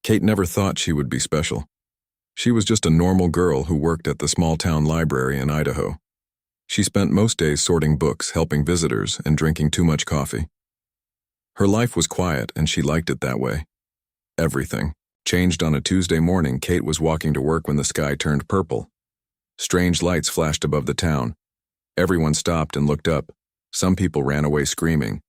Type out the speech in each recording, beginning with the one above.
Kate never thought she would be special. She was just a normal girl who worked at the small-town library in Idaho. She spent most days sorting books, helping visitors, and drinking too much coffee. Her life was quiet, and she liked it that way. Everything changed on a Tuesday morning. Kate was walking to work when the sky turned purple. Strange lights flashed above the town. Everyone stopped and looked up. Some people ran away screaming.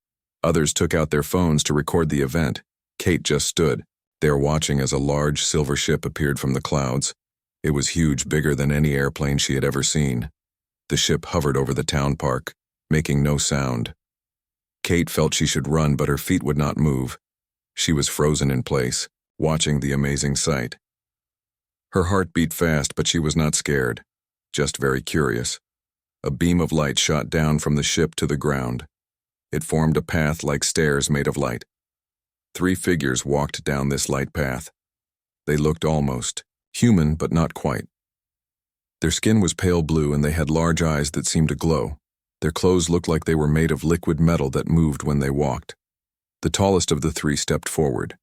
Others took out their phones to record the event. Kate just stood there watching as a large silver ship appeared from the clouds. It was huge, bigger than any airplane she had ever seen. The ship hovered over the town park, making no sound. Kate felt she should run, but her feet would not move. She was frozen in place, watching the amazing sight. Her heart beat fast, but she was not scared, just very curious. A beam of light shot down from the ship to the ground. It formed a path like stairs made of light. 3 figures walked down this light path. They looked almost human, but not quite. Their skin was pale blue, and they had large eyes that seemed to glow. Their clothes looked like they were made of liquid metal that moved when they walked. The tallest of the 3 stepped forward.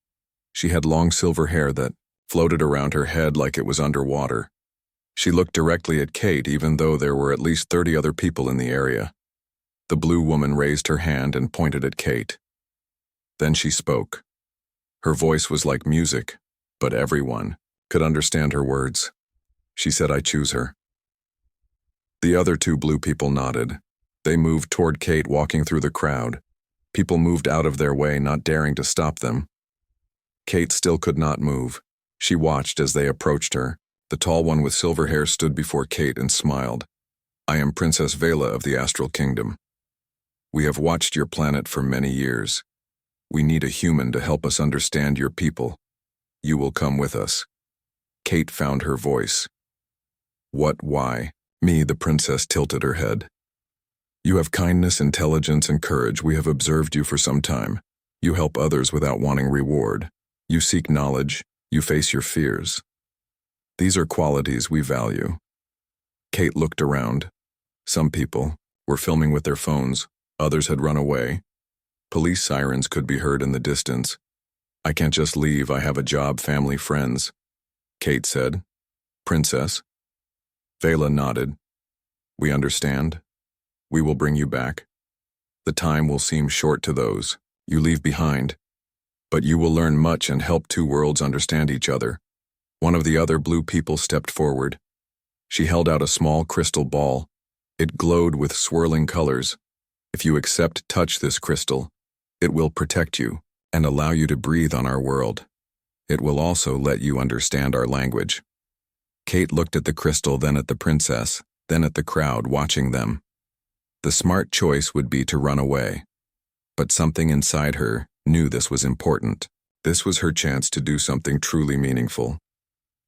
She had long silver hair that floated around her head like it was underwater. She looked directly at Kate, even though there were at least 30 other people in the area. The blue woman raised her hand and pointed at Kate. Then she spoke. Her voice was like music, but everyone could understand her words. She said, "I choose her." The other 2 blue people nodded. They moved toward Kate, walking through the crowd. People moved out of their way, not daring to stop them. Kate still could not move. She watched as they approached her. The tall one with silver hair stood before Kate and smiled. "I am Princess Vela of the Astral Kingdom. We have watched your planet for many years. We need a human to help us understand your people. You will come with us." Kate found her voice. "What, why?" "Me," the princess tilted her head. "You have kindness, intelligence, and courage. We have observed you for some time. You help others without wanting reward. You seek knowledge. You face your fears. These are qualities we value." Kate looked around. Some people were filming with their phones. Others had run away. Police sirens could be heard in the distance. "I can't just leave. I have a job, family, friends," Kate said. "Princess?" Vela nodded. "We understand. We will bring you back. The time will seem short to those you leave behind, but you will learn much and help 2 worlds understand each other." One of the other blue people stepped forward. She held out a small crystal ball. It glowed with swirling colors. "If you touch this crystal, it will protect you and allow you to breathe on our world. It will also let you understand our language." Kate looked at the crystal, then at the princess, then at the crowd watching them. The smart choice would be to run away. But something inside her knew this was important. This was her chance to do something truly meaningful.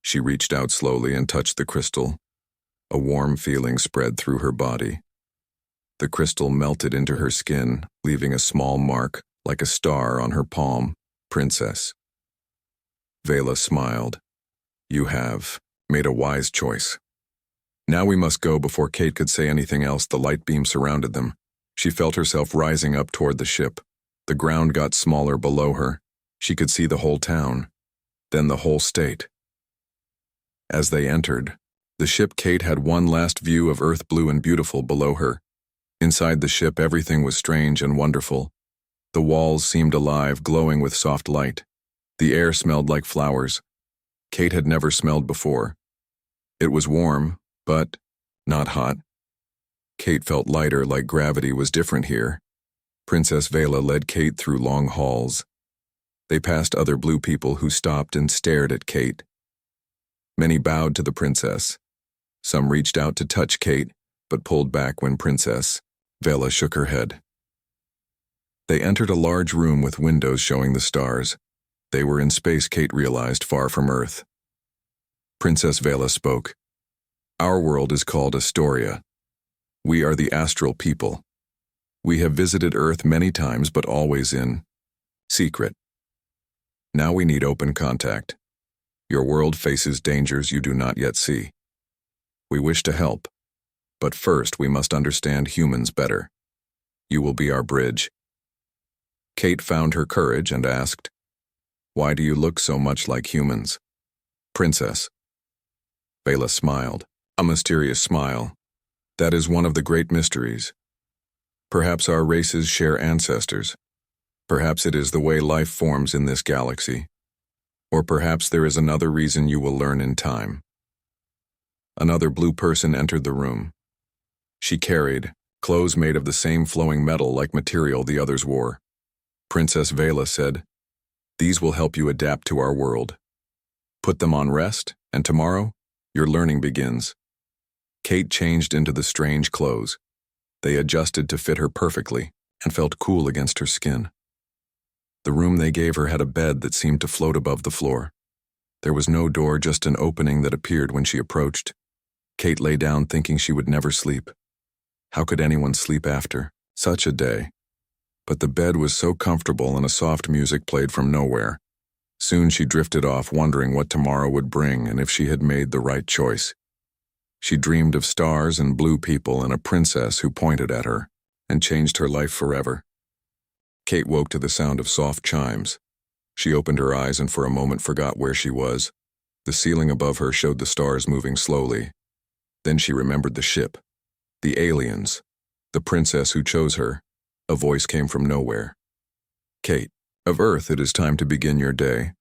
She reached out slowly and touched the crystal. A warm feeling spread through her body. The crystal melted into her skin, leaving a small mark, like a star, on her palm. "Princess." Vela smiled. "You have made a wise choice." Now we must go. Before Kate could say anything else, the light beam surrounded them. She felt herself rising up toward the ship. The ground got smaller below her. She could see the whole town, then the whole state. As they entered the ship, Kate had one last view of Earth, blue and beautiful, below her. Inside the ship, everything was strange and wonderful. The walls seemed alive, glowing with soft light. The air smelled like flowers. Kate had never smelled before. It was warm, but not hot. Kate felt lighter, like gravity was different here. Princess Vela led Kate through long halls. They passed other blue people who stopped and stared at Kate. Many bowed to the princess. Some reached out to touch Kate, but pulled back when Princess Vela shook her head. They entered a large room with windows showing the stars. They were in space, Kate realized, far from Earth. Princess Vela spoke. "Our world is called Astoria. We are the astral people. We have visited Earth many times, but always in secret. Now we need open contact. Your world faces dangers you do not yet see. We wish to help, but first we must understand humans better. You will be our bridge." Kate found her courage and asked, Why do you look so much like humans? Princess. Vela smiled, a mysterious smile. That is one of the great mysteries. Perhaps our races share ancestors. Perhaps it is the way life forms in this galaxy. Or perhaps there is another reason you will learn in time. Another blue person entered the room. She carried clothes made of the same flowing metal-like material the others wore. Princess Vela said, "These will help you adapt to our world. Put them on rest, and tomorrow, your learning begins." Kate changed into the strange clothes. They adjusted to fit her perfectly and felt cool against her skin. The room they gave her had a bed that seemed to float above the floor. There was no door, just an opening that appeared when she approached. Kate lay down thinking she would never sleep. How could anyone sleep after such a day? But the bed was so comfortable and a soft music played from nowhere. Soon she drifted off, wondering what tomorrow would bring and if she had made the right choice. She dreamed of stars and blue people and a princess who pointed at her and changed her life forever. Kate woke to the sound of soft chimes. She opened her eyes and for a moment forgot where she was. The ceiling above her showed the stars moving slowly. Then she remembered the ship, the aliens, the princess who chose her. A voice came from nowhere. "Kate, of Earth, it is time to begin your day.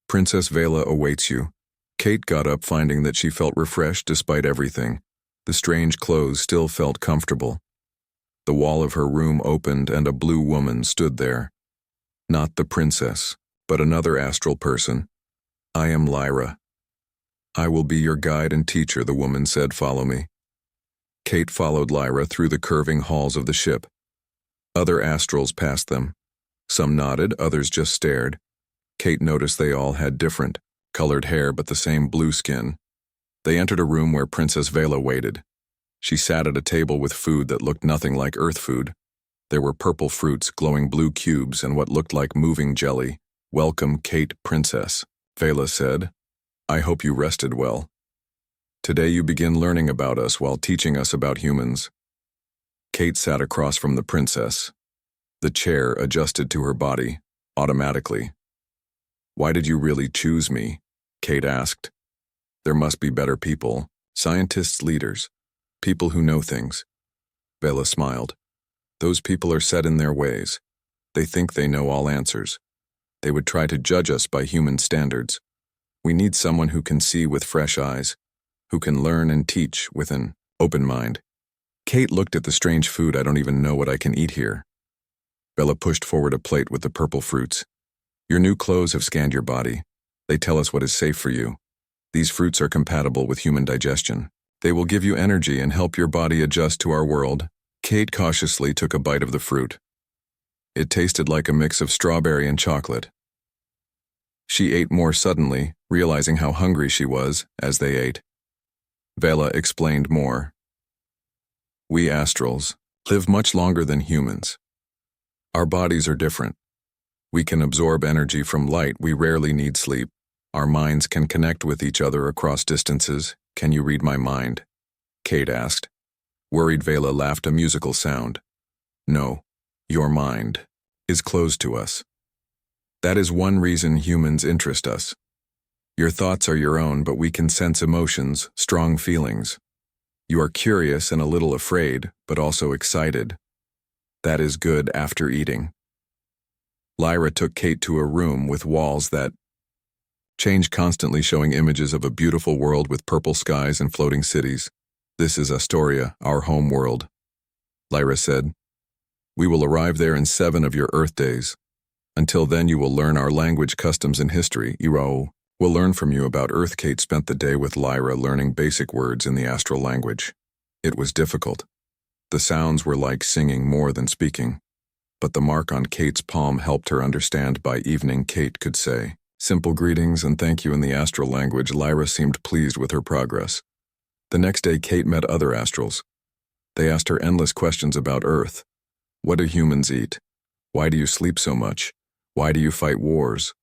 Princess Vela awaits you." Kate got up, finding that she felt refreshed despite everything. The strange clothes still felt comfortable. The wall of her room opened and a blue woman stood there. Not the princess, but another astral person. "I am Lyra. I will be your guide and teacher," the woman said. "Follow me." Kate followed Lyra through the curving halls of the ship. Other astrals passed them. Some nodded, others just stared. Kate noticed they all had different, colored hair but the same blue skin. They entered a room where Princess Vela waited. She sat at a table with food that looked nothing like Earth food. There were purple fruits, glowing blue cubes, and what looked like moving jelly. "Welcome, Kate, Princess," Vela said. "I hope you rested well. Today you begin learning about us while teaching us about humans." Kate sat across from the princess. The chair adjusted to her body, automatically. "Why did you really choose me?" Kate asked. "There must be better people, scientists, leaders, people who know things." Vela smiled. "Those people are set in their ways. They think they know all answers. They would try to judge us by human standards. We need someone who can see with fresh eyes, who can learn and teach with an open mind." Kate looked at the strange food. "I don't even know what I can eat here." Vela pushed forward a plate with the purple fruits. "Your new clothes have scanned your body. They tell us what is safe for you. These fruits are compatible with human digestion. They will give you energy and help your body adjust to our world." Kate cautiously took a bite of the fruit. It tasted like a mix of strawberry and chocolate. She ate more suddenly, realizing how hungry she was as they ate. Vela explained more. "We astrals live much longer than humans. Our bodies are different. We can absorb energy from light. We rarely need sleep. Our minds can connect with each other across distances. Can you read my mind?" Kate asked. Worried Vela laughed, a musical sound. "No, your mind is closed to us. That is one reason humans interest us. Your thoughts are your own, but we can sense emotions, strong feelings. You are curious and a little afraid, but also excited. That is good after eating." Lyra took Kate to a room with walls that changed constantly, showing images of a beautiful world with purple skies and floating cities. "This is Astoria, our home world," Lyra said. "We will arrive there in 7 of your Earth days. Until then you will learn our language, customs, and history. Irao will learn from you about Earth." Kate spent the day with Lyra learning basic words in the astral language. It was difficult. The sounds were like singing more than speaking. But the mark on Kate's palm helped her understand. By evening, Kate could say simple greetings and thank you in the astral language. Lyra seemed pleased with her progress. The next day, Kate met other astrals. They asked her endless questions about Earth. What do humans eat? Why do you sleep so much? Why do you fight wars?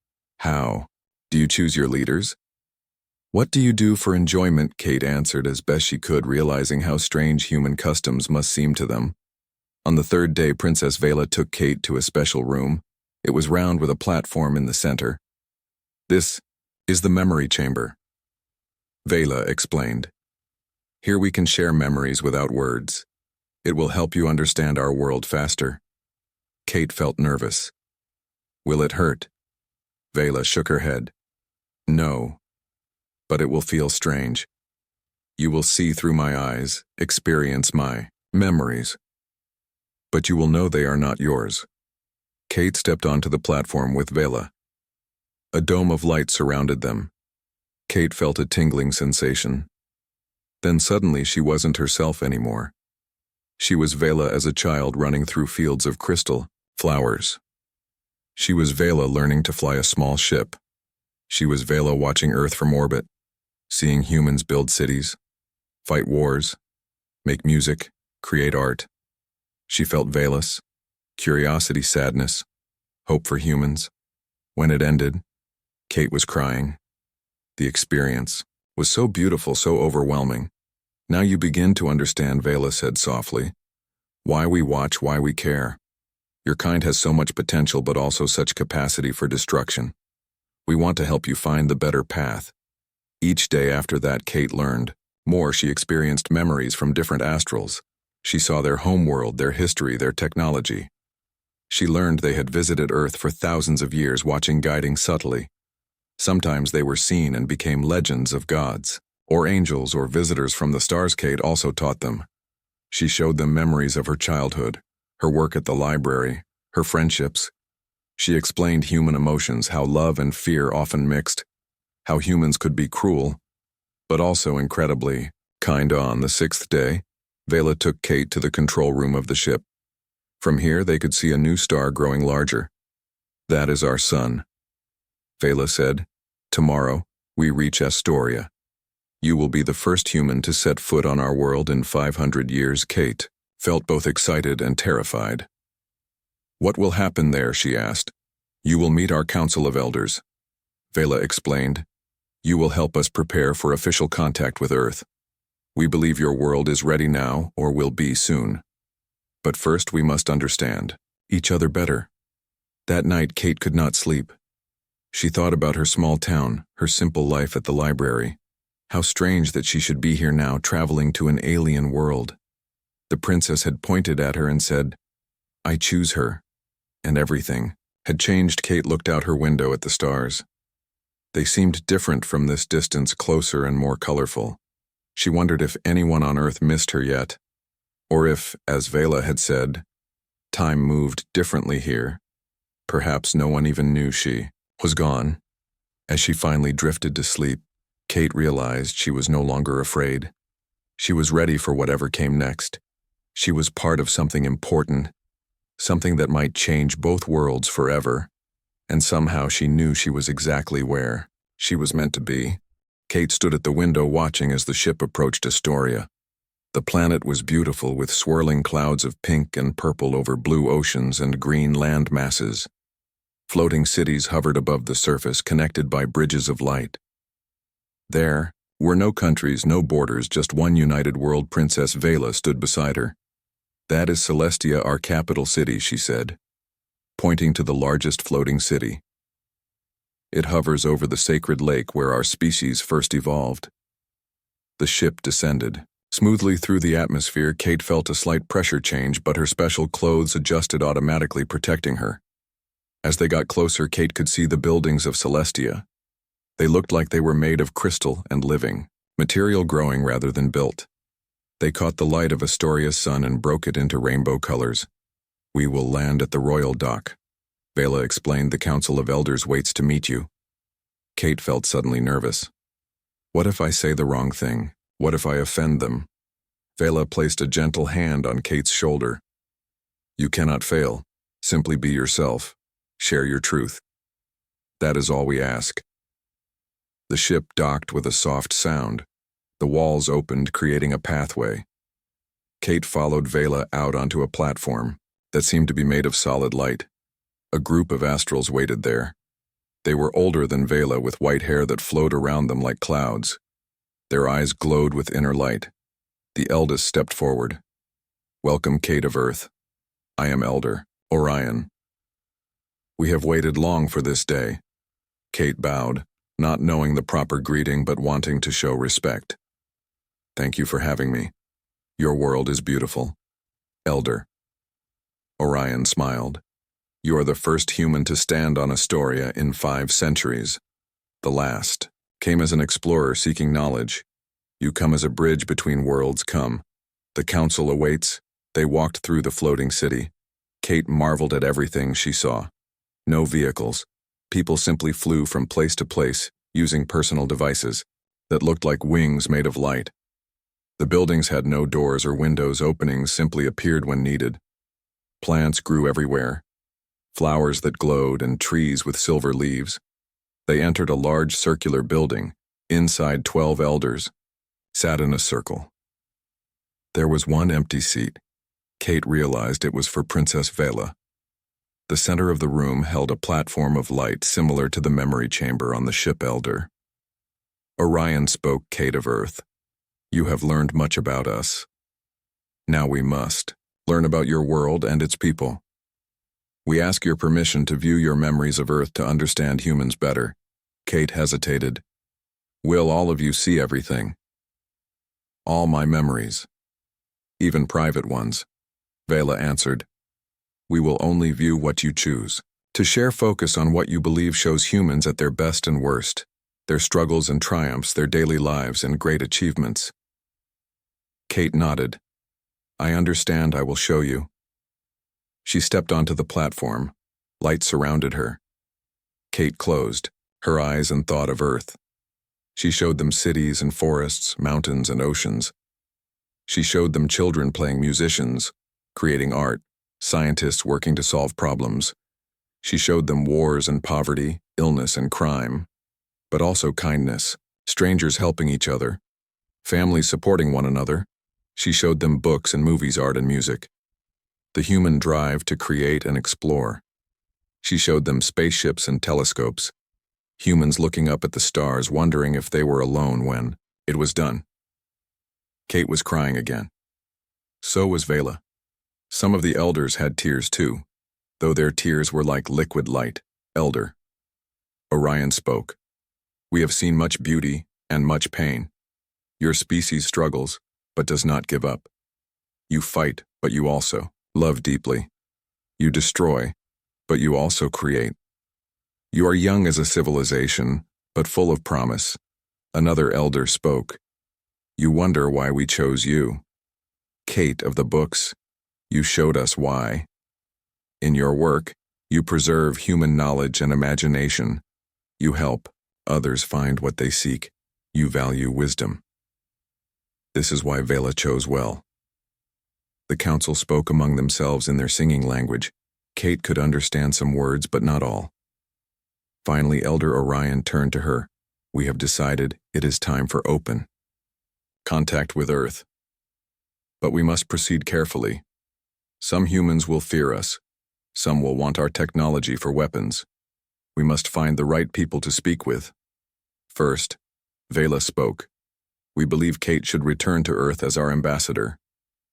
How do you choose your leaders? What do you do for enjoyment? Kate answered as best she could, realizing how strange human customs must seem to them. On the 3rd day, Princess Vela took Kate to a special room. It was round with a platform in the center. This is the memory chamber, Vela explained. Here we can share memories without words. It will help you understand our world faster. Kate felt nervous. Will it hurt? Vela shook her head. No, but it will feel strange. You will see through my eyes, experience my memories. But you will know they are not yours. Kate stepped onto the platform with Vela. A dome of light surrounded them. Kate felt a tingling sensation. Then suddenly she wasn't herself anymore. She was Vela as a child running through fields of crystal, flowers. She was Vela learning to fly a small ship. She was Vela watching Earth from orbit, seeing humans build cities, fight wars, make music, create art. She felt Velas, curiosity, sadness, hope for humans. When it ended, Kate was crying. The experience was so beautiful, so overwhelming. Now you begin to understand, Vela said softly. Why we watch, why we care. Your kind has so much potential but also such capacity for destruction. We want to help you find the better path. Each day after that, Kate learned more. She experienced memories from different astrals. She saw their homeworld, their history, their technology. She learned they had visited Earth for thousands of years, watching, guiding subtly. Sometimes they were seen and became legends of gods, or angels, or visitors from the stars. Kate also taught them. She showed them memories of her childhood, her work at the library, her friendships. She explained human emotions, how love and fear often mixed, how humans could be cruel, but also incredibly kind. On the sixth day, Vela took Kate to the control room of the ship. From here they could see a new star growing larger. That is our sun, Vela said. Tomorrow, we reach Astoria. You will be the first human to set foot on our world in 500 years. Kate felt both excited and terrified. What will happen there, she asked. You will meet our Council of Elders, Vela explained. You will help us prepare for official contact with Earth. We believe your world is ready now, or will be soon. But first we must understand each other better. That night Kate could not sleep. She thought about her small town, her simple life at the library. How strange that she should be here now, traveling to an alien world. The princess had pointed at her and said, I choose her. And everything had changed. Kate looked out her window at the stars. They seemed different from this distance, closer and more colorful. She wondered if anyone on Earth missed her yet, or if, as Vela had said, time moved differently here. Perhaps no one even knew she was gone. As she finally drifted to sleep, Kate realized she was no longer afraid. She was ready for whatever came next. She was part of something important, something that might change both worlds forever. And somehow she knew she was exactly where she was meant to be. Kate stood at the window watching as the ship approached Astoria. The planet was beautiful, with swirling clouds of pink and purple over blue oceans and green land masses. Floating cities hovered above the surface, connected by bridges of light. There were no countries, no borders, just one united world. Princess Vela stood beside her. That is Celestia, our capital city, she said, pointing to the largest floating city. It hovers over the sacred lake where our species first evolved. The ship descended smoothly through the atmosphere. Kate felt a slight pressure change, but her special clothes adjusted automatically, protecting her. As they got closer, Kate could see the buildings of Celestia. They looked like they were made of crystal and living material, growing rather than built. They caught the light of Astoria's sun and broke it into rainbow colors. We will land at the royal dock, Vela explained. The Council of Elders waits to meet you. Kate felt suddenly nervous. What if I say the wrong thing? What if I offend them? Vela placed a gentle hand on Kate's shoulder. You cannot fail. Simply be yourself. Share your truth. That is all we ask. The ship docked with a soft sound. The walls opened, creating a pathway. Kate followed Vela out onto a platform that seemed to be made of solid light. A group of astrals waited there. They were older than Vela, with white hair that flowed around them like clouds. Their eyes glowed with inner light. The eldest stepped forward. Welcome, Kate of Earth. I am Elder Orion. We have waited long for this day. Kate bowed, not knowing the proper greeting but wanting to show respect. Thank you for having me. Your world is beautiful. Elder. Orion smiled. You are the first human to stand on Astoria in 5 centuries. The last came as an explorer seeking knowledge. You come as a bridge between worlds. Come. The council awaits. They walked through the floating city. Kate marveled at everything she saw. No vehicles. People simply flew from place to place, using personal devices that looked like wings made of light. The buildings had no doors or windows. Openings simply appeared when needed. Plants grew everywhere. Flowers that glowed and trees with silver leaves. They entered a large circular building. Inside, 12 elders sat in a circle. There was one empty seat. Kate realized it was for Princess Vela. The center of the room held a platform of light similar to the memory chamber on the ship Elder. Orion spoke. Kate of Earth, you have learned much about us. Now we must learn about your world and its people. We ask your permission to view your memories of Earth to understand humans better. Kate hesitated. Will all of you see everything? All my memories. Even private ones. Vela answered. We will only view what you choose. To share focus on what you believe shows humans at their best and worst, their struggles and triumphs, their daily lives and great achievements. Kate nodded. I understand. I will show you. She stepped onto the platform. Light surrounded her. Kate closed her eyes and thought of Earth. She showed them cities and forests, mountains and oceans. She showed them children playing musicians, creating art, scientists working to solve problems. She showed them wars and poverty, illness and crime, but also kindness, strangers helping each other, families supporting one another. She showed them books and movies, art and music, the human drive to create and explore. She showed them spaceships and telescopes, humans looking up at the stars, wondering if they were alone when it was done. Kate was crying again. So was Vela. Some of the elders had tears too, though their tears were like liquid light. Elder. Orion spoke. We have seen much beauty and much pain. Your species struggles, but does not give up. You fight, but you also love deeply. You destroy, but you also create. You are young as a civilization, but full of promise. Another elder spoke. You wonder why we chose you. Kate of the books, you showed us why. In your work, you preserve human knowledge and imagination. You help others find what they seek. You value wisdom. This is why Vela chose well. The council spoke among themselves in their singing language. Kate could understand some words, but not all. Finally, Elder Orion turned to her. We have decided it is time for open contact with Earth. But we must proceed carefully. Some humans will fear us. Some will want our technology for weapons. We must find the right people to speak with. First, Vela spoke. We believe Kate should return to Earth as our ambassador.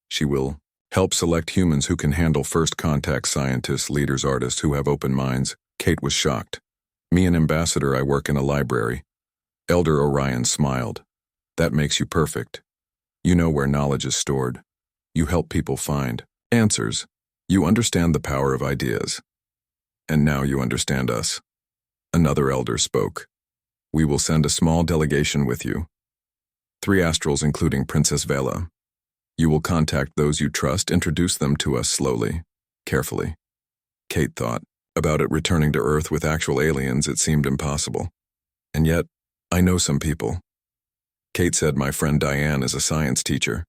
She will help select humans who can handle first contact, scientists, leaders, artists who have open minds. Kate was shocked. Me, an ambassador, I work in a library. Elder Orion smiled. That makes you perfect. You know where knowledge is stored. You help people find answers. You understand the power of ideas. And now you understand us. Another elder spoke. We will send a small delegation with you. 3 astrals, including Princess Vela. You will contact those you trust, introduce them to us slowly, carefully. Kate thought about it. Returning to Earth with actual aliens, it seemed impossible. And yet, I know some people. Kate said, my friend Diane is a science teacher.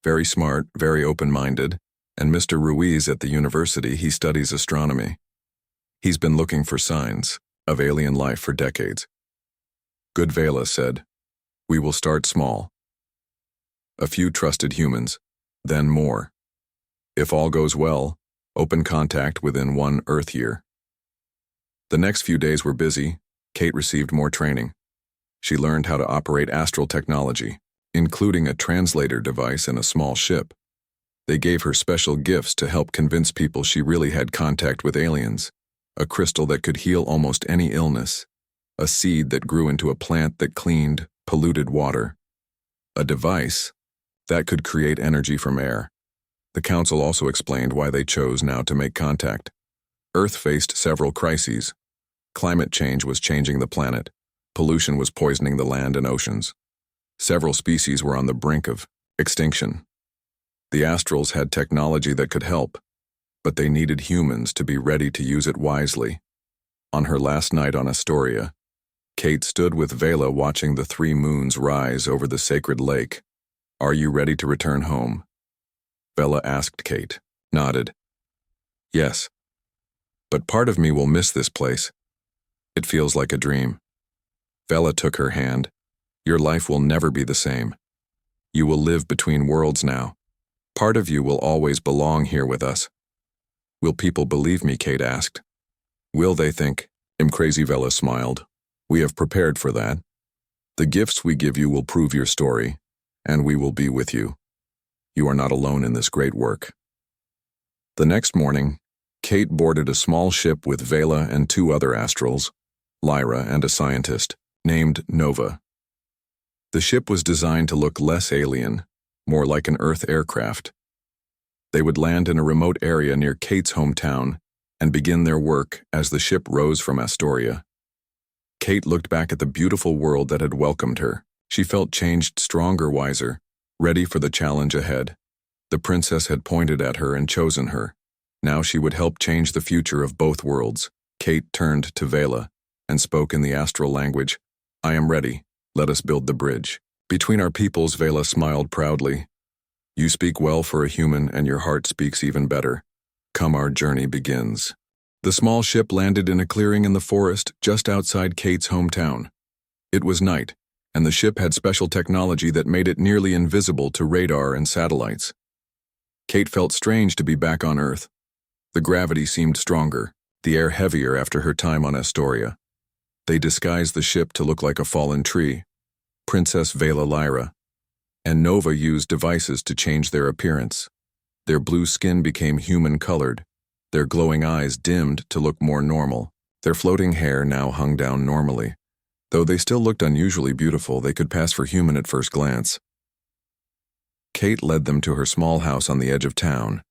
Very smart, very open-minded, and Mr. Ruiz at the university, he studies astronomy. He's been looking for signs of alien life for decades. Good, Vela said. We will start small. A few trusted humans, then more. If all goes well, open contact within 1 Earth year. The next few days were busy. Kate received more training. She learned how to operate astral technology, including a translator device and a small ship. They gave her special gifts to help convince people she really had contact with aliens, a crystal that could heal almost any illness, a seed that grew into a plant that cleaned polluted water, a device that could create energy from air. The council also explained why they chose now to make contact. Earth faced several crises. Climate change was changing the planet. Pollution was poisoning the land and oceans. Several species were on the brink of extinction. The Astrals had technology that could help, but they needed humans to be ready to use it wisely. On her last night on Astoria, Kate stood with Vela watching the 3 moons rise over the sacred lake. "Are you ready to return home?" Vela asked Kate, nodded. "Yes. But part of me will miss this place. It feels like a dream." Vela took her hand. "Your life will never be the same. You will live between worlds now. Part of you will always belong here with us." "Will people believe me?" Kate asked. "Will they think I'm crazy?" Vela smiled. "We have prepared for that. The gifts we give you will prove your story, and we will be with you. You are not alone in this great work." The next morning, Kate boarded a small ship with Vela and 2 other Astrals, Lyra and a scientist, named Nova. The ship was designed to look less alien, more like an Earth aircraft. They would land in a remote area near Kate's hometown and begin their work as the ship rose from Astoria. Kate looked back at the beautiful world that had welcomed her. She felt changed, stronger, wiser, ready for the challenge ahead. The princess had pointed at her and chosen her. Now she would help change the future of both worlds. Kate turned to Vela and spoke in the astral language. "I am ready. Let us build the bridge between our peoples." Vela smiled proudly. "You speak well for a human, and your heart speaks even better. Come, our journey begins." The small ship landed in a clearing in the forest just outside Kate's hometown. It was night, and the ship had special technology that made it nearly invisible to radar and satellites. Kate felt strange to be back on Earth. The gravity seemed stronger, the air heavier after her time on Astoria. They disguised the ship to look like a fallen tree. Princess Vela Lyra and Nova used devices to change their appearance. Their blue skin became human-colored. Their glowing eyes dimmed to look more normal. Their floating hair now hung down normally. Though they still looked unusually beautiful, they could pass for human at first glance. Kate led them to her small house on the edge of town.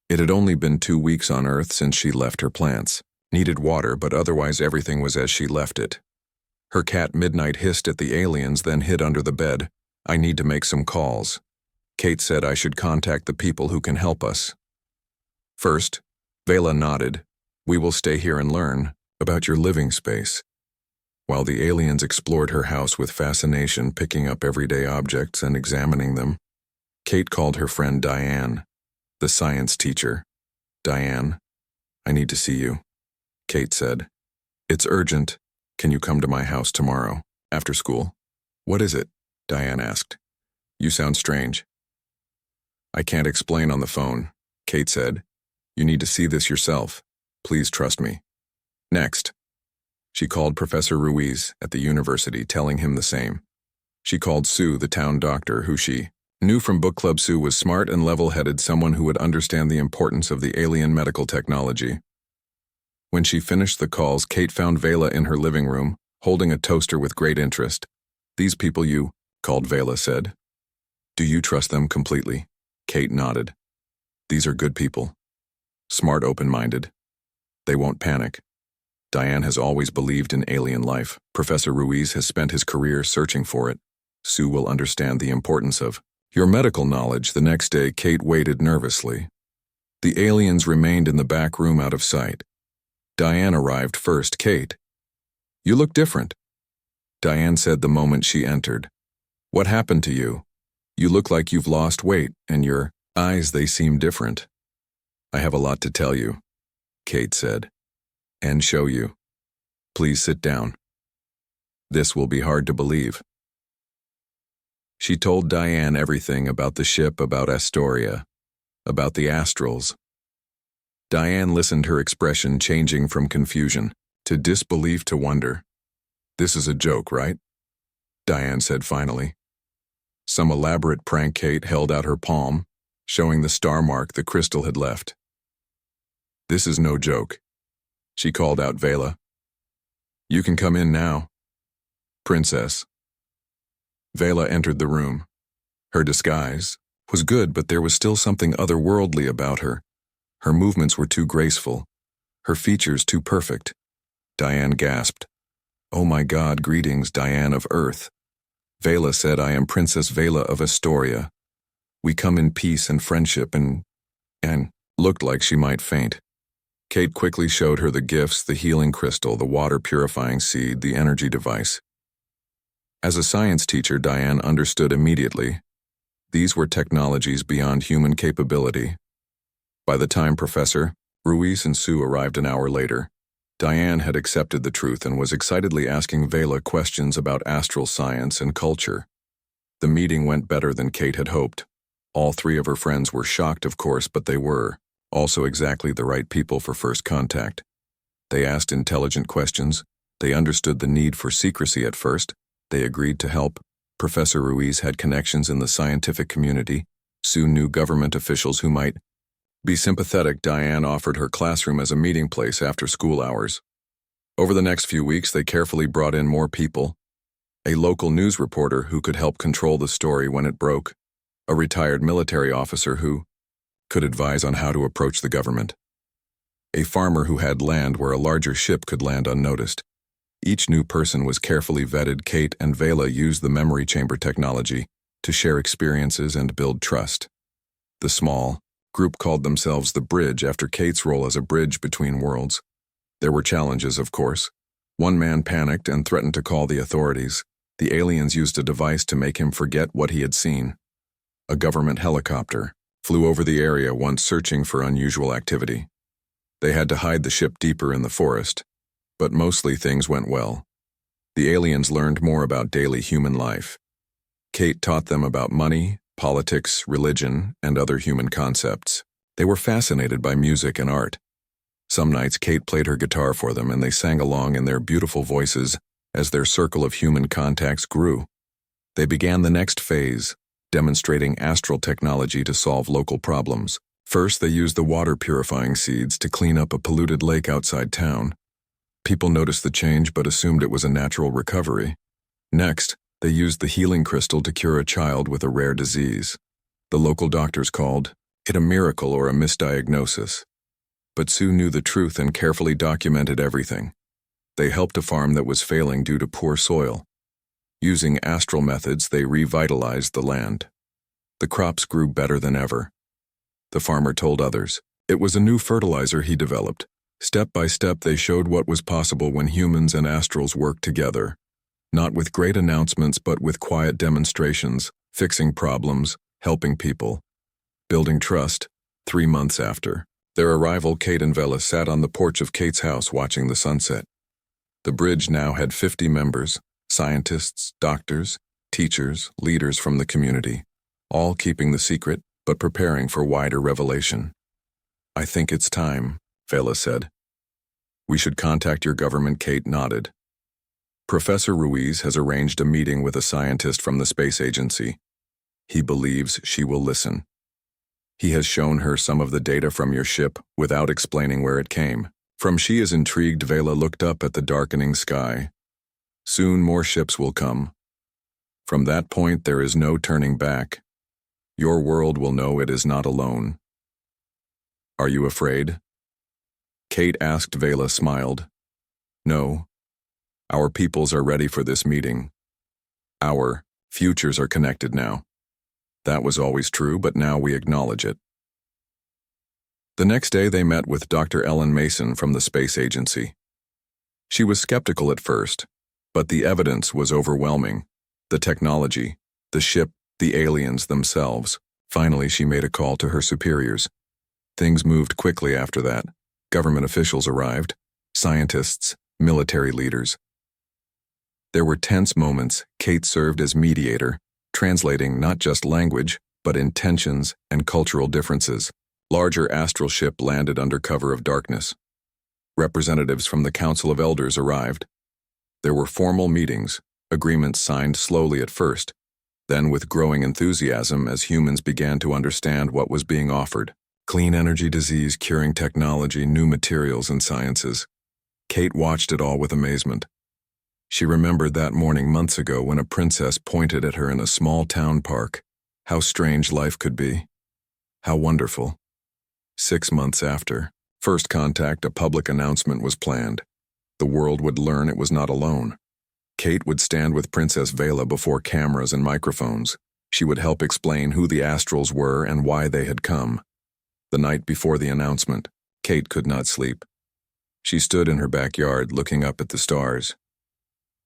It had only been 2 weeks on Earth since she left her plants. Needed water, but otherwise everything was as she left it. Her cat Midnight hissed at the aliens, then hid under the bed. "I need to make some calls." Kate said I should contact the people who can help us. First, Vela nodded. "We will stay here and learn about your living space." While the aliens explored her house with fascination, picking up everyday objects and examining them, Kate called her friend Diane, the science teacher. "Diane, I need to see you." Kate said, "It's urgent. Can you come to my house tomorrow, after school?" "What is it?" Diane asked. "You sound strange." "I can't explain on the phone," Kate said. "You need to see this yourself. Please trust me." Next, she called Professor Ruiz at the university, telling him the same. She called Sue, the town doctor, who she knew from book club. Sue was smart and level-headed, someone who would understand the importance of the alien medical technology. When she finished the calls, Kate found Vela in her living room, holding a toaster with great interest. "These people you called," Vela said. "Do you trust them completely?" Kate nodded. "These are good people. Smart, open-minded. They won't panic. Diane has always believed in alien life. Professor Ruiz has spent his career searching for it. Sue will understand the importance of your medical knowledge." The next day, Kate waited nervously. The aliens remained in the back room out of sight. Diane arrived first. "Kate, you look different," Diane said the moment she entered. "What happened to you? You look like you've lost weight, and your eyes, they seem different." "I have a lot to tell you," Kate said, "and show you. Please sit down. This will be hard to believe." She told Diane everything about the ship, about Astoria, about the Astrals. Diane listened, her expression changing from confusion to disbelief to wonder. "This is a joke, right?" Diane said finally. "Some elaborate prank?" Kate held out her palm, showing the star mark the crystal had left. "This is no joke," she called out Vela. You can come in now. Princess. Vela entered the room. Her disguise was good, but there was still something otherworldly about her. Her movements were too graceful, her features too perfect. Diane gasped. Oh my God, greetings, Diane of Earth. Vela said, I am Princess Vela of Astoria. We come in peace and friendship and looked like she might faint. Kate quickly showed her the gifts, the healing crystal, the water-purifying seed, the energy device. As a science teacher, Diane understood immediately. These were technologies beyond human capability. By the time Professor Ruiz and Sue arrived an hour later, Diane had accepted the truth and was excitedly asking Vela questions about astral science and culture. The meeting went better than Kate had hoped. All three of her friends were shocked, of course, but they were also exactly the right people for first contact. They asked intelligent questions. They understood the need for secrecy at first. They agreed to help. Professor Ruiz had connections in the scientific community. Sue knew government officials who might be sympathetic. Diane offered her classroom as a meeting place after school hours. Over the next few weeks, they carefully brought in more people. A local news reporter who could help control the story when it broke. A retired military officer who could advise on how to approach the government. A farmer who had land where a larger ship could land unnoticed. Each new person was carefully vetted. Kate and Vela used the memory chamber technology to share experiences and build trust. The small group called themselves the Bridge after Kate's role as a bridge between worlds. There were challenges, of course. One man panicked and threatened to call the authorities. The aliens used a device to make him forget what he had seen. A government helicopter flew over the area once, searching for unusual activity. They had to hide the ship deeper in the forest, but mostly things went well. The aliens learned more about daily human life. Kate taught them about money, politics, religion, and other human concepts. They were fascinated by music and art. Some nights Kate played her guitar for them and they sang along in their beautiful voices as their circle of human contacts grew. They began the next phase, demonstrating astral technology to solve local problems. First, they used the water-purifying seeds to clean up a polluted lake outside town. People noticed the change but assumed it was a natural recovery. Next, they used the healing crystal to cure a child with a rare disease. The local doctors called it a miracle or a misdiagnosis. But Sue knew the truth and carefully documented everything. They helped a farm that was failing due to poor soil. Using astral methods, they revitalized the land. The crops grew better than ever. The farmer told others. It was a new fertilizer he developed. Step by step, they showed what was possible when humans and astrals worked together. Not with great announcements, but with quiet demonstrations, fixing problems, helping people, building trust. 3 months after their arrival, Kate and Vela sat on the porch of Kate's house watching the sunset. The Bridge now had 50 members. Scientists, doctors, teachers, leaders from the community, all keeping the secret but preparing for wider revelation. I think it's time, Vela said. We should contact your government. Kate nodded. Professor Ruiz has arranged a meeting with a scientist from the space agency. He believes she will listen. He has shown her some of the data from your ship without explaining where it came from. She is intrigued. Vela looked up at the darkening sky. Soon more ships will come. From that point, there is no turning back. Your world will know it is not alone. Are you afraid? Kate asked. Vela smiled. No. Our peoples are ready for this meeting. Our futures are connected now. That was always true, but now we acknowledge it. The next day, they met with Dr. Ellen Mason from the space agency. She was skeptical at first, but the evidence was overwhelming. The technology, the ship, the aliens themselves. Finally, she made a call to her superiors. Things moved quickly after that. Government officials arrived, scientists, military leaders. There were tense moments. Kate served as mediator, translating not just language, but intentions and cultural differences. Larger astral ship landed under cover of darkness. Representatives from the Council of Elders arrived. There were formal meetings, agreements signed slowly at first, then with growing enthusiasm as humans began to understand what was being offered. Clean energy, disease-curing technology, new materials and sciences. Kate watched it all with amazement. She remembered that morning months ago when a princess pointed at her in a small town park. How strange life could be. How wonderful. 6 months after first contact, a public announcement was planned. The world would learn it was not alone. Kate would stand with Princess Vela before cameras and microphones. She would help explain who the Astrals were and why they had come. The night before the announcement, Kate could not sleep. She stood in her backyard looking up at the stars.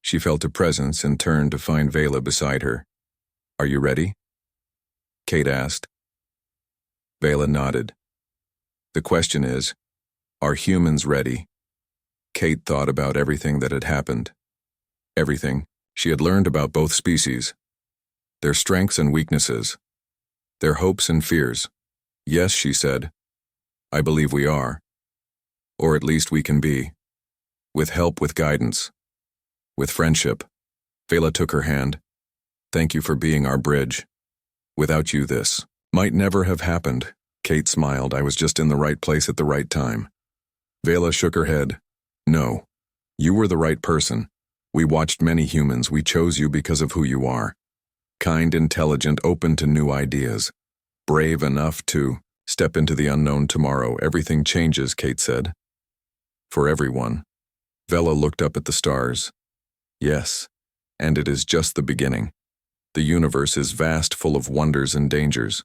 She felt a presence and turned to find Vela beside her. "Are you ready?" Kate asked. Vela nodded. "The question is, are humans ready?" Kate thought about everything that had happened. Everything she had learned about both species. Their strengths and weaknesses. Their hopes and fears. "Yes," she said. "I believe we are. Or at least we can be. With help, with guidance. With friendship." Vela took her hand. "Thank you for being our bridge. Without you, this might never have happened." Kate smiled. "I was just in the right place at the right time." Vela shook her head. "No. You were the right person. We watched many humans. We chose you because of who you are. Kind, intelligent, open to new ideas. Brave enough to step into the unknown tomorrow. Everything changes," Kate said. "For everyone." Vela looked up at the stars. "Yes, and it is just the beginning. The universe is vast, full of wonders and dangers.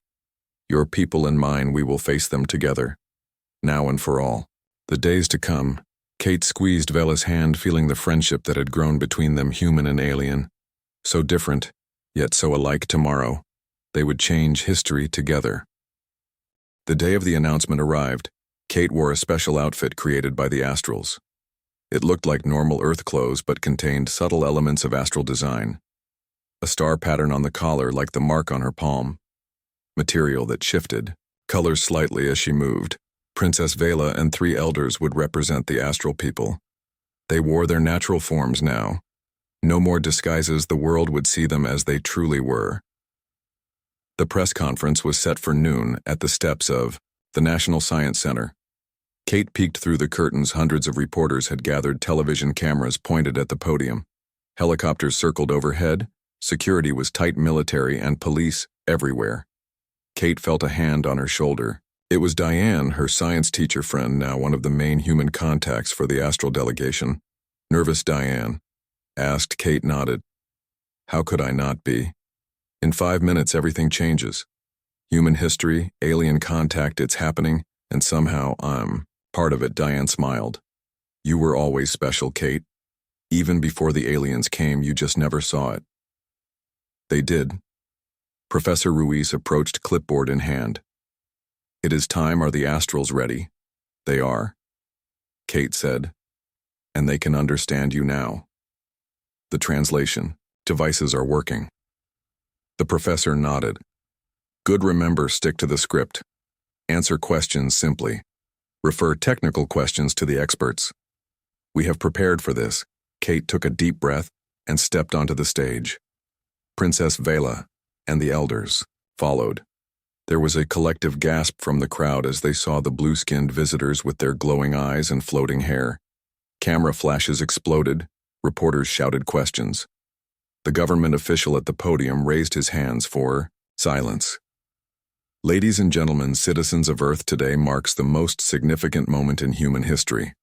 Your people and mine, we will face them together. Now and for all. The days to come." Kate squeezed Vela's hand, feeling the friendship that had grown between them, human and alien. So different, yet so alike. Tomorrow, they would change history together. The day of the announcement arrived. Kate wore a special outfit created by the Astrals. It looked like normal Earth clothes but contained subtle elements of astral design. A star pattern on the collar like the mark on her palm. Material that shifted, colors slightly as she moved. Princess Vela and 3 elders would represent the astral people. They wore their natural forms now. No more disguises. The world would see them as they truly were. The press conference was set for noon at the steps of the National Science Center. Kate peeked through the curtains. Hundreds of reporters had gathered, television cameras pointed at the podium. Helicopters circled overhead. Security was tight, military and police everywhere. Kate felt a hand on her shoulder. It was Diane, her science teacher friend, now one of the main human contacts for the astral delegation. Nervous, Diane asked. Kate nodded. "How could I not be? In 5 minutes, everything changes. Human history, alien contact, it's happening, and somehow I'm part of it." Diane smiled. "You were always special, Kate. Even before the aliens came, you just never saw it." They did. Professor Ruiz approached, clipboard in hand. "It is time. Are the Astrals ready?" "They are," Kate said. "And they can understand you now. The translation devices are working." The professor nodded. "Good. Remember, stick to the script. Answer questions simply. Refer technical questions to the experts. We have prepared for this." Kate took a deep breath and stepped onto the stage. Princess Vela and the elders followed. There was a collective gasp from the crowd as they saw the blue-skinned visitors with their glowing eyes and floating hair. Camera flashes exploded. Reporters shouted questions. The government official at the podium raised his hands for silence. "Ladies and gentlemen, citizens of Earth, today marks the most significant moment in human history.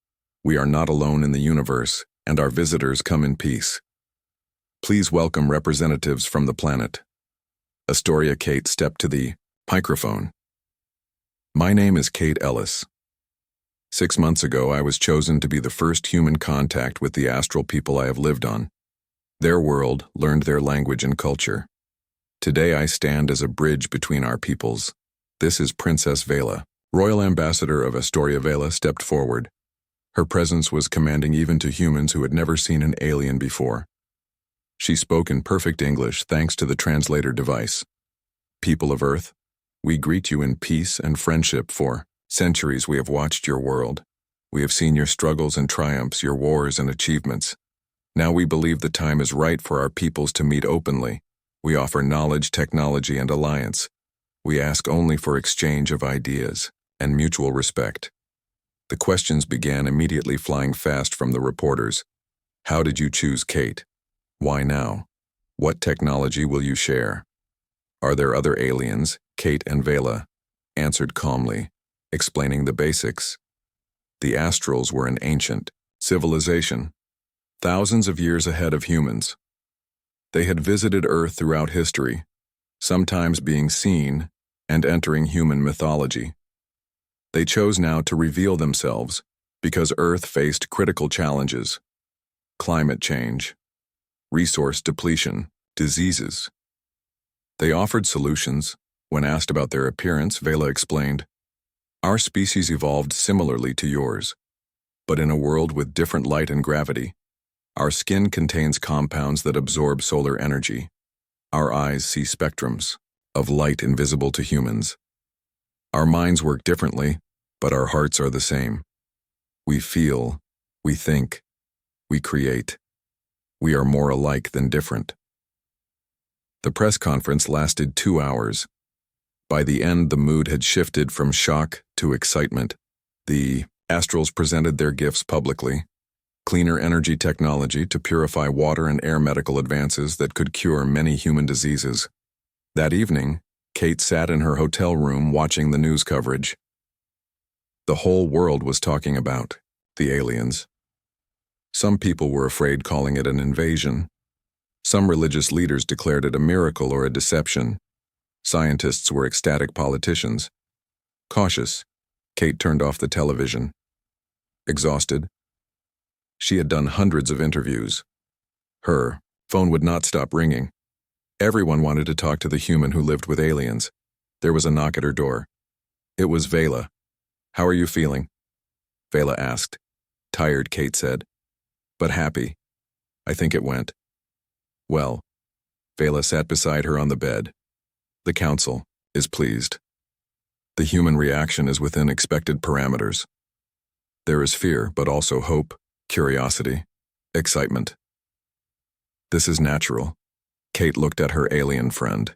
We are not alone in the universe, and our visitors come in peace. Please welcome representatives from the planet." Astoria. Kate stepped to the microphone. "My name is Kate Ellis. 6 months ago, I was chosen to be the first human contact with the astral people I have lived on. Their world, learned their language and culture. Today I stand as a bridge between our peoples. This is Princess Vela." Royal Ambassador of Astoria Vela stepped forward. Her presence was commanding even to humans who had never seen an alien before. She spoke in perfect English thanks to the translator device. "People of Earth, we greet you in peace and friendship. For centuries we have watched your world. We have seen your struggles and triumphs, your wars and achievements. Now we believe the time is right for our peoples to meet openly. We offer knowledge, technology, and alliance. We ask only for exchange of ideas and mutual respect." The questions began immediately, flying fast from the reporters. How did you choose Kate? Why now? What technology will you share? Are there other aliens? Kate and Vela answered calmly, explaining the basics. The Astrals were an ancient civilization, thousands of years ahead of humans. They had visited Earth throughout history, sometimes being seen and entering human mythology. They chose now to reveal themselves because Earth faced critical challenges: climate change, resource depletion, diseases. They offered solutions. When asked about their appearance, Vela explained, "Our species evolved similarly to yours, but in a world with different light and gravity. Our skin contains compounds that absorb solar energy. Our eyes see spectrums of light invisible to humans. Our minds work differently, but our hearts are the same. We feel, we think, we create. We are more alike than different." The press conference lasted 2 hours. By the end, the mood had shifted from shock to excitement. The Astrals presented their gifts publicly: cleaner energy technology to purify water and air, medical advances that could cure many human diseases. That evening, Kate sat in her hotel room watching the news coverage. The whole world was talking about the aliens. Some people were afraid, calling it an invasion. Some religious leaders declared it a miracle or a deception. Scientists were ecstatic politicians. Cautious, Kate turned off the television. Exhausted. She had done hundreds of interviews. Her phone would not stop ringing. Everyone wanted to talk to the human who lived with aliens. There was a knock at her door. It was Vela. "How are you feeling?" Vela asked. "Tired," Kate said, "but happy. I think it went well." Vela sat beside her on the bed. "The council is pleased. The human reaction is within expected parameters. There is fear, but also hope, curiosity, excitement. This is natural." Kate looked at her alien friend.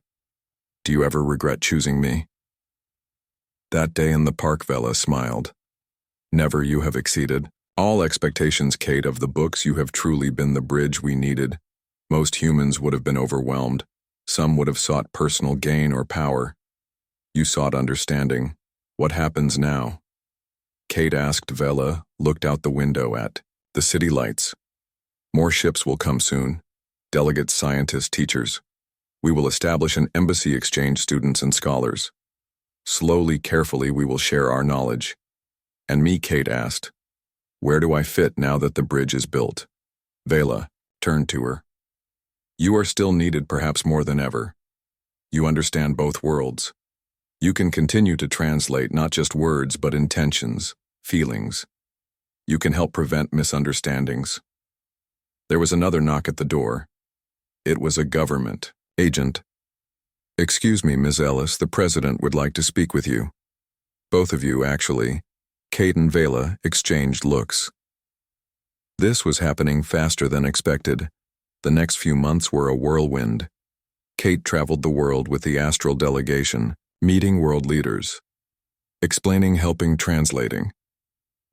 "Do you ever regret choosing me?" "That day in the park," Vela smiled. "Never. You have exceeded all expectations, Kate. Of the books, you have truly been the bridge we needed. Most humans would have been overwhelmed. Some would have sought personal gain or power. You sought understanding. What happens now?" Kate asked. Vela looked out the window at the city lights. "More ships will come soon. Delegates, scientists, teachers. We will establish an embassy, exchange students and scholars. Slowly, carefully, we will share our knowledge." "And me?" Kate asked. "Where do I fit now that the bridge is built?" Vela turned to her. "You are still needed, perhaps more than ever. You understand both worlds. You can continue to translate not just words but intentions, feelings. You can help prevent misunderstandings." There was another knock at the door. It was a government agent. "Excuse me, Ms. Ellis, the president would like to speak with you." "Both of you, actually." Kate and Vela exchanged looks. This was happening faster than expected. The next few months were a whirlwind. Kate traveled the world with the Astral delegation, meeting world leaders, explaining, helping, translating.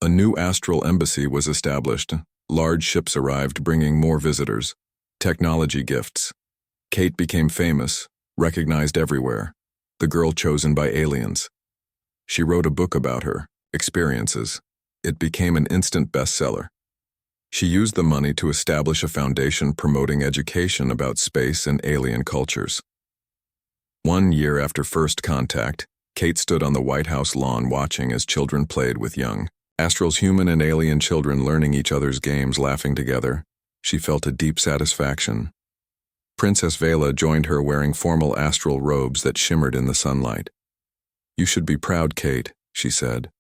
A new Astral embassy was established. Large ships arrived, bringing more visitors, technology gifts. Kate became famous, recognized everywhere, the girl chosen by aliens. She wrote a book about her experiences. It became an instant bestseller. She used the money to establish a foundation promoting education about space and alien cultures. 1 year after first contact, Kate stood on the White House lawn watching as children played with young Astrals, human and alien children learning each other's games, laughing together. She felt a deep satisfaction. Princess Vela joined her, wearing formal astral robes that shimmered in the sunlight. "You should be proud, Kate," she said.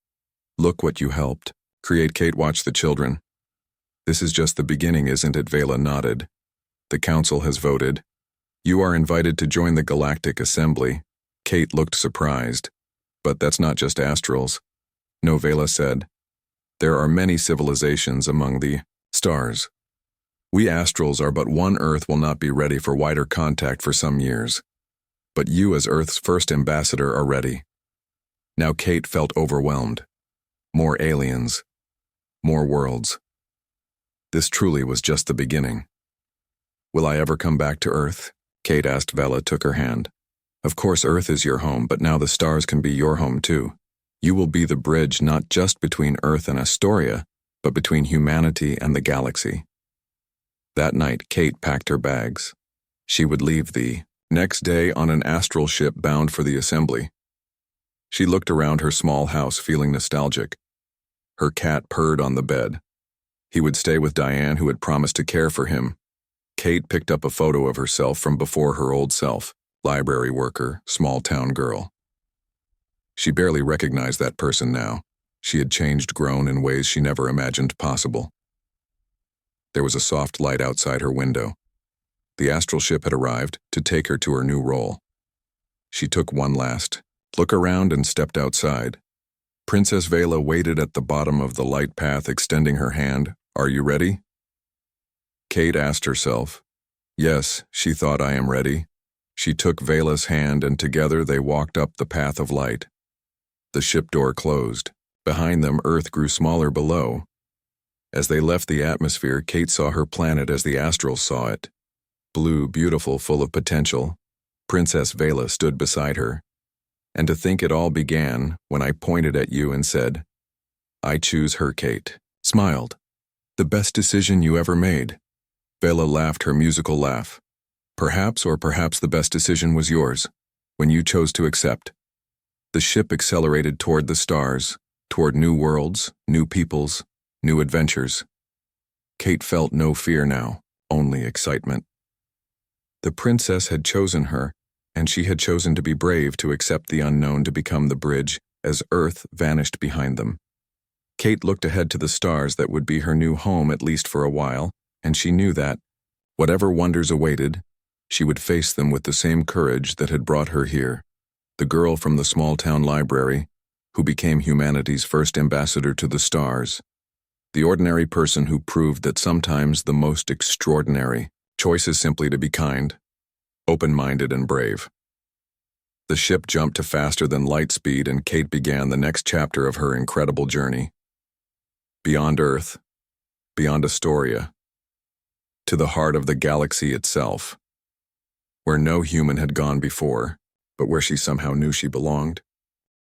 "Look what you helped create." Kate watched the children. "This is just the beginning, isn't it?" Vela nodded. "The council has voted. You are invited to join the Galactic Assembly." Kate looked surprised. "But that's not just astrals." "No," Vela said. "There are many civilizations among the stars. We astrals are but one. Earth will not be ready for wider contact for some years. But you, as Earth's first ambassador, are ready." Now Kate felt overwhelmed. More aliens. More worlds. This truly was just the beginning. Will I ever come back to Earth? Kate asked. Vela took her hand. Of course Earth is your home, but now the stars can be your home too. You will be the bridge not just between Earth and Astoria, but between humanity and the galaxy. That night, Kate packed her bags. She would leave the next day on an astral ship bound for the assembly. She looked around her small house feeling nostalgic. Her cat purred on the bed. He would stay with Diane, who had promised to care for him. Kate picked up a photo of herself from before her old self, library worker, small-town girl. She barely recognized that person now. She had changed, grown in ways she never imagined possible. There was a soft light outside her window. The astral ship had arrived to take her to her new role. She took one last look around and stepped outside. Princess Vela waited at the bottom of the light path, extending her hand. Are you ready? Kate asked herself. Yes, she thought, I am ready. She took Vela's hand and together they walked up the path of light. The ship door closed. Behind them, Earth grew smaller below. As they left the atmosphere, Kate saw her planet as the astrals saw it. Blue, beautiful, full of potential. Princess Vela stood beside her. And to think it all began when I pointed at you and said, I choose her. Kate smiled. The best decision you ever made. Vela laughed her musical laugh. Perhaps the best decision was yours, when you chose to accept. The ship accelerated toward the stars, toward new worlds, new peoples, new adventures. Kate felt no fear now, only excitement. The princess had chosen her, and she had chosen to be brave, to accept the unknown, to become the bridge as Earth vanished behind them. Kate looked ahead to the stars that would be her new home, at least for a while, and she knew that, whatever wonders awaited, she would face them with the same courage that had brought her here. The girl from the small-town library, who became humanity's first ambassador to the stars. The ordinary person who proved that sometimes the most extraordinary choice is simply to be kind, open-minded, and brave. The ship jumped to faster than light speed, and Kate began the next chapter of her incredible journey. Beyond Earth, beyond Astoria, to the heart of the galaxy itself, where no human had gone before, but where she somehow knew she belonged.